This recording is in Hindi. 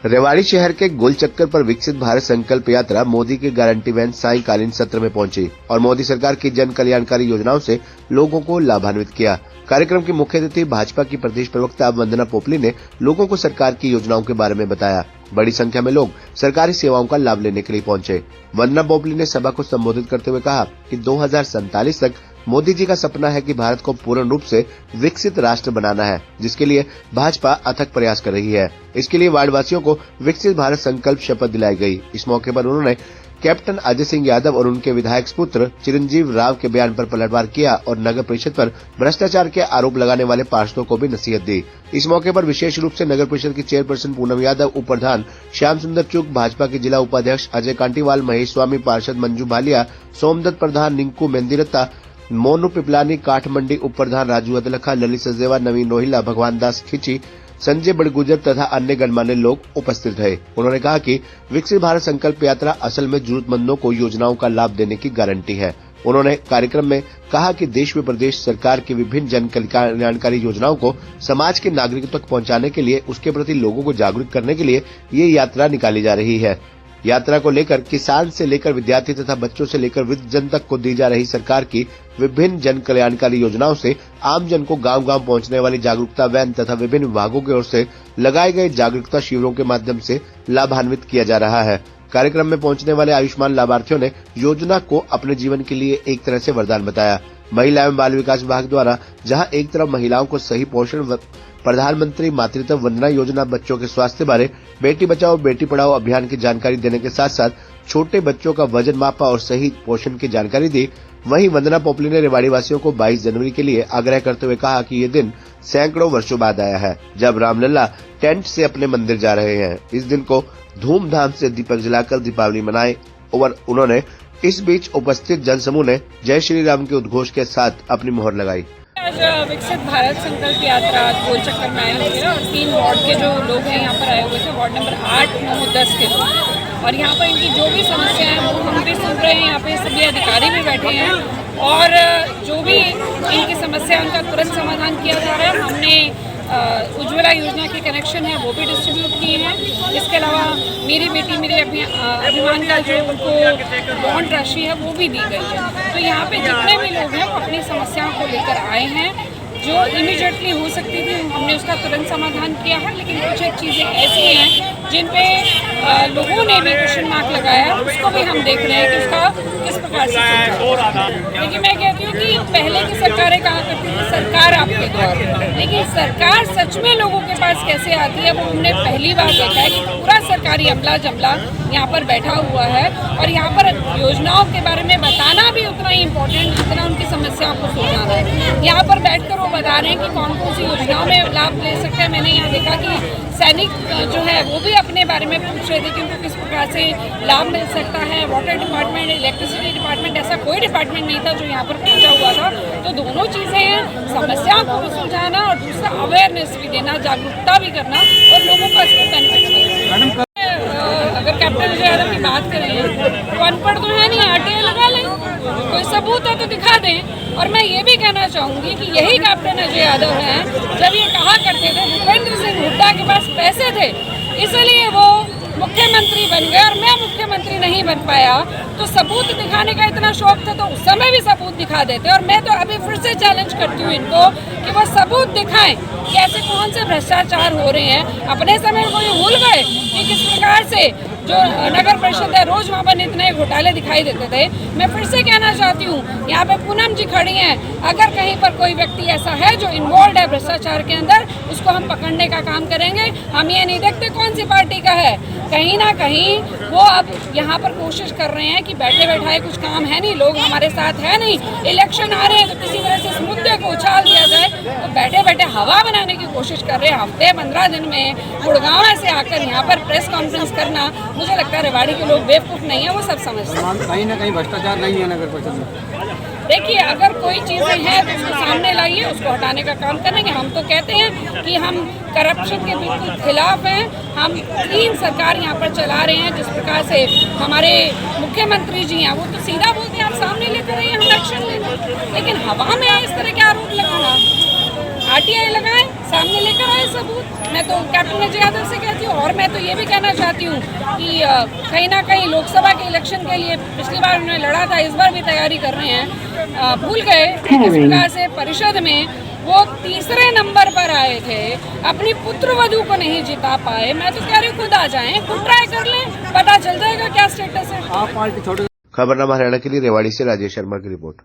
रेवाड़ी शहर के गोल चक्कर पर विकसित भारत संकल्प यात्रा मोदी की गारंटी वैन सायंकालीन सत्र में पहुंची और मोदी सरकार की जन कल्याणकारी योजनाओं से लोगों को लाभान्वित किया। कार्यक्रम की मुख्य अतिथि भाजपा की प्रदेश प्रवक्ता वंदना पोपली ने लोगों को सरकार की योजनाओं के बारे में बताया। बड़ी संख्या में लोग सरकारी सेवाओं का लाभ लेने के लिए पहुंचे। वंदना पोपली ने सभा को संबोधित करते हुए कहा कि 2047 तक मोदी जी का सपना है कि भारत को पूर्ण रूप से विकसित राष्ट्र बनाना है, जिसके लिए भाजपा अथक प्रयास कर रही है। इसके लिए वार्डवासियों को विकसित भारत संकल्प शपथ दिलाई गई। इस मौके पर उन्होंने कैप्टन अजय सिंह यादव और उनके विधायक पुत्र चिरंजीव राव के बयान पर पलटवार किया और नगर परिषद पर भ्रष्टाचार के आरोप लगाने वाले पार्षदों को भी नसीहत दी। इस मौके पर विशेष रूप से नगर परिषद की चेयरपर्सन पूनम यादव, उप प्रधान श्याम सुंदर चुग, भाजपा के जिला उपाध्यक्ष अजय कांटीवाल, महेश स्वामी, पार्षद मंजू भालिया, सोमदत्त प्रधान, निंकू मेंदिरत्ता, मोनू पिपलानी, काठमंडी उप प्रधान राजू अदलखा, ललित सचदेवा, नवीन रोहिला, भगवान दास खिची, संजय बड़गुजर तथा अन्य गणमान्य लोग उपस्थित रहे। उन्होंने कहा कि विकसित भारत संकल्प यात्रा असल में जरूरतमंदों को योजनाओं का लाभ देने की गारंटी है। उन्होंने कार्यक्रम में कहा कि देश में प्रदेश सरकार की विभिन्न जन कल्याणकारी योजनाओं को समाज के नागरिकों तक पहुंचाने के लिए, उसके प्रति लोगों को जागरूक करने के लिए ये यात्रा निकाली जा रही है। यात्रा को लेकर किसान से लेकर विद्यार्थी तथा बच्चों से लेकर वृद्ध जन तक को दी जा रही सरकार की विभिन्न जन कल्याणकारी योजनाओं से आम जन को गांव-गांव पहुंचने वाली जागरूकता वैन तथा विभिन्न विभागों की ओर से लगाए गए जागरूकता शिविरों के माध्यम से लाभान्वित किया जा रहा है। कार्यक्रम में पहुंचने वाले आयुष्मान लाभार्थियों ने योजना को अपने जीवन के लिए एक तरह से वरदान बताया। महिला एवं बाल विकास विभाग द्वारा जहां एक तरफ महिलाओं को सही पोषण, प्रधानमंत्री मातृत्व वंदना योजना, बच्चों के स्वास्थ्य बारे बेटी बचाओ बेटी पढ़ाओ अभियान की जानकारी देने के साथ साथ छोटे बच्चों का वजन मापा और सही पोषण की जानकारी दी। वहीं वंदना पोपली ने रेवाड़ी वासियों को 22 जनवरी के लिए आग्रह करते हुए कहा कि ये दिन सैकड़ों वर्षों बाद आया है, जब रामलला टेंट से अपने मंदिर जा रहे हैं। इस दिन को धूमधाम से दीपक जलाकर दीपावली मनाएं। और उन्होंने इस बीच उपस्थित जनसमूह ने जय श्री राम के उद्घोष के साथ अपनी मोहर लगाई। आज विकसित भारत संकल्प यात्रा गोल चक्कर में आए हुए और 3 वार्ड के जो लोग हैं यहाँ पर आए हुए थे, वार्ड नंबर 8, 9, 10 के लोग, और यहाँ पर इनकी जो भी समस्याएं हैं वो हम भी सुन रहे हैं। यहाँ पे सभी अधिकारी भी बैठे हैं और जो भी इनकी समस्या है उनका तुरंत समाधान किया जा रहा है। हमने उज्ज्वला योजना के कनेक्शन है वो भी डिस्ट्रीब्यूट किए हैं। इसके अलावा मेरी बेटी मेरे अभिमान का जो उनको बॉन्ड राशि है वो भी दी गई है। तो यहाँ पे जितने भी लोग हैं वो अपनी समस्याओं को लेकर आए हैं। जो इमीडिएटली हो सकती थी हमने उसका तुरंत समाधान किया है, लेकिन कुछ एक चीज़ें ऐसी हैं जिन पे लोगों ने भी क्वेश्चन मार्क लगाया है, उसको भी हम देख रहे हैं कि उसका किस प्रकार से। लेकिन मैं कहती हूँ कि पहले की सरकारें कहा करती थी सरकार आपके द्वार, लेकिन सरकार सच में लोगों के पास कैसे आती है वो हमने पहली बार देखा है कि पूरा सरकारी अमला जमला यहाँ पर बैठा हुआ है और यहाँ पर योजनाओं के बारे में बताना भी उतना ही इम्पोर्टेंट जितना उनकी समस्याओं को सुलझाना है। यहाँ पर बैठकर वो बता रहे हैं कि कौन कौन सी योजनाओं में लाभ ले सकते हैं। मैंने यहाँ देखा कि सैनिक जो है वो भी अपने बारे में पूछ रहे थे कि उनको किस प्रकार से लाभ मिल सकता है। वाटर डिपार्टमेंट, इलेक्ट्रिसिटी डिपार्टमेंट, ऐसा कोई डिपार्टमेंट नहीं था जो यहाँ पर पहुँचा हुआ था। तो दोनों चीज़ें हैं, समस्याओं को भी सुलझाना और दूसरा अवेयरनेस भी देना, जागरूकता भी करना और लोगों को इसका बेनिफिट देना। अगर कैप्टन अजय यादव की बात करें तो अनपढ़ तो है नहीं, आरटीआई लगा लें, कोई सबूत है तो दिखा दें। और मैं ये भी कहना चाहूँगी कि यही कैप्टन अजय यादव हैं जब ये कहा करते थे भूपेंद्र सिंह हुड्डा के पास पैसे थे इसलिए वो मुख्यमंत्री बन गए और मैं मुख्यमंत्री नहीं बन पाया। तो सबूत दिखाने का इतना शौक था तो उस समय भी सबूत दिखा देते। और मैं तो अभी फिर से चैलेंज करती हूँ इनको कि वो सबूत दिखाएं कि ऐसे कौन से भ्रष्टाचार हो रहे हैं। अपने समय को ये भूल गए कि किस प्रकार से जो नगर परिषद है रोज वहाँ पर इतने घोटाले दिखाई देते थे। मैं फिर से कहना चाहती हूँ, यहाँ पे पूनम जी खड़ी हैं, अगर कहीं पर कोई व्यक्ति ऐसा है जो इन्वॉल्व है भ्रष्टाचार के अंदर, उसको हम पकड़ने का काम करेंगे। हम ये नहीं देखते कौन सी पार्टी का है। कहीं ना कहीं वो अब यहाँ पर कोशिश कर रहे हैं कि बैठे बैठाए कुछ काम है नहीं, लोग हमारे साथ है नहीं, इलेक्शन आ रहे हैं तो किसी तरह से इस मुद्दे को उछाल दिया जाए। तो बैठे बैठे हवा बनाने की कोशिश कर रहे हैं। हफ्ते 15 दिन में गुड़गांव से आकर यहाँ पर प्रेस कॉन्फ्रेंस करना, मुझे लगता है रेवाड़ी के लोग बेवकूफ़ नहीं है, वो सब समझते हैं। कहीं ना कहीं भ्रष्टाचार नहीं है नगर परिषद में। देखिए, अगर कोई चीज़ें हैं तो उसको सामने लाइए, उसको हटाने का काम करेंगे। हम तो कहते हैं कि हम करप्शन के बिल्कुल खिलाफ हैं। हम क्लीन सरकार यहाँ पर चला रहे हैं। जिस प्रकार से हमारे मुख्यमंत्री जी हैं वो तो सीधा बोलते हैं आप सामने लेकर आइए, हम एक्शन लेंगे। लेकिन हवा में इस तरह के आरोप लगाना, आरटीआई लगाएं, सामने लेकर आए सबूत। मैं तो कैप्टन अजय यादव से कहती हूँ और मैं तो ये भी कहना चाहती हूँ कि कहीं ना कहीं लोकसभा के इलेक्शन के लिए पिछली बार उन्होंने लड़ा था, इस बार भी तैयारी कर रहे हैं। भूल गए कि किस प्रकार से परिषद में वो तीसरे नंबर पर आए थे, अपनी पुत्रवधू को नहीं जिता पाए। मैं तो कह रही हूँ खुद आ जाएं, खुद ट्राई कर लें, पता चल जाएगा क्या स्टेटस है। आप पार्टी छोड़ खबरनामा हरियाणा के लिए रेवाड़ी से राजेश शर्मा की रिपोर्ट।